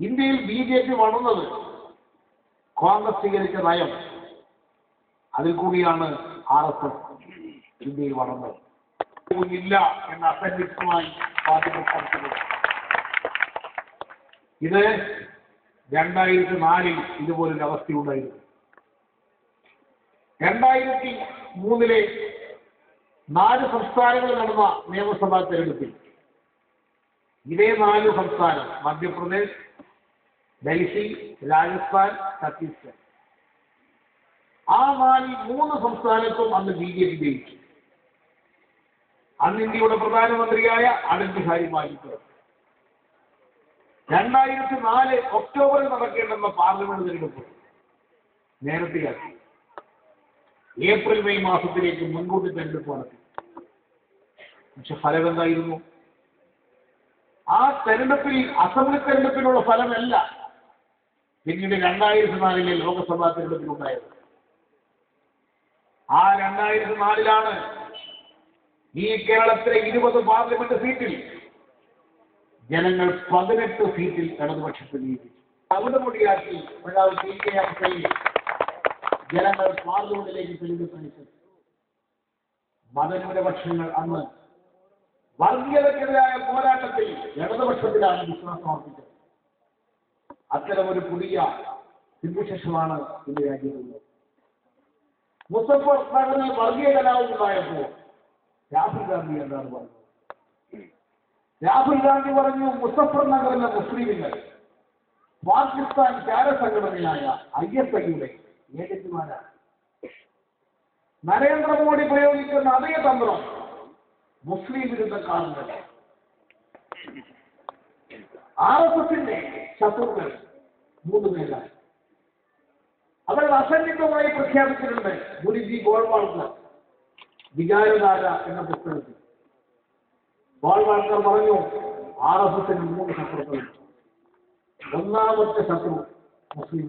ഇന്ത്യയിൽ BJP വളർന്നത് കോൺഗ്രസ് സ്വീകരിച്ച നയം, അതിൽ കൂടിയാണ് RSS ഇന്ത്യയിൽ വളർന്നത്. ഇല്ല എന്ന അസന്നിഗ്ധമായി വാദിക്കുന്നത്. ഇത് 2004 ഇതുപോലൊരു അവസ്ഥയുണ്ടായിരുന്നു. 2003 4 സംസ്ഥാനങ്ങളിൽ നടന്ന നിയമസഭാ തെരഞ്ഞെടുപ്പിൽ ഇതേ 4 സംസ്ഥാനം, മധ്യപ്രദേശ്, ഡൽഹി, രാജസ്ഥാൻ, ഛത്തീസ്ഗഡ്, ആ 3 സംസ്ഥാനത്തും അന്ന് BJP ജയിച്ചു. അന്ന് ഇന്ത്യയുടെ പ്രധാനമന്ത്രിയായ അടൽ ബിഹാരി വാജ്പേയി 2004 ഒക്ടോബറിൽ നടക്കേണ്ടെന്ന പാർലമെന്റ് തെരഞ്ഞെടുപ്പ് നേരത്തെയാക്കി. ഏപ്രിൽ മെയ് മാസത്തിലേക്ക് മുൻകൂട്ടി തെരഞ്ഞെടുപ്പ് നടത്തി. പക്ഷെ ഫലം എന്തായിരുന്നു? ആ തെരഞ്ഞെടുപ്പിൽ അസംബ്ലി തെരഞ്ഞെടുപ്പിനുള്ള ഫലമല്ല പിന്നീട് 2004 ലോക്സഭാ തെരഞ്ഞെടുപ്പിലുണ്ടായത്. ആ 2004 ഈ കേരളത്തിലെ 20 പാർലമെന്റ് സീറ്റിൽ ജനങ്ങൾ 18 സീറ്റിൽ ഇടതുപക്ഷത്തെ നിയമിച്ചു. അവിടെ മുടിയാക്കി ജനങ്ങൾ പാർലമെന്റിലേക്ക് തെരഞ്ഞെടുപ്പനുസരിച്ച് മതന്യൂനപക്ഷങ്ങൾ അന്ന് വർഗീയതയ്ക്കെതിരായ പോരാട്ടത്തിൽ ഇടതുപക്ഷത്തിലാണ് വിശ്വാസം അർപ്പിച്ചത്. അത്തരമൊരു പുതിയ സ്ഥിതിവിശേഷമാണ് ഇന്ന് രാജ്യത്തുള്ളത്. മുസഫർ നഗറിൽ വർഗീയ കലാപം ഉണ്ടായപ്പോൾ രാഹുൽ ഗാന്ധി എന്താണ് പറഞ്ഞത്? രാഹുൽ ഗാന്ധി പറഞ്ഞു, മുസഫർ നഗറിലെ മുസ്ലിമുകൾ പാകിസ്ഥാൻ ചാരസംഘടനയായ ISIയുടെ ഏജന്റുമാരാണ്. നരേന്ദ്രമോദി പ്രയോഗിക്കുന്ന അതേ തന്ത്രം മുസ്ലിം വിരുദ്ധക്കാരുണ്ട്. RSSന്റെ ശത്രുക്കൾ 3 പേരാണ്. അവർ അസന്നിഗ്ധമായി പ്രഖ്യാപിച്ചിട്ടുണ്ട്. ഗുരുജി ഗോൾവാൾക്കർ വികാരധാര എന്ന പുസ്തകത്തിൽ ഗോൾവാൾക്കർ പറഞ്ഞു, RSSന് 3 ശത്രുക്കളുണ്ട്. ഒന്നാമത്തെ ശത്രു മുസ്ലിം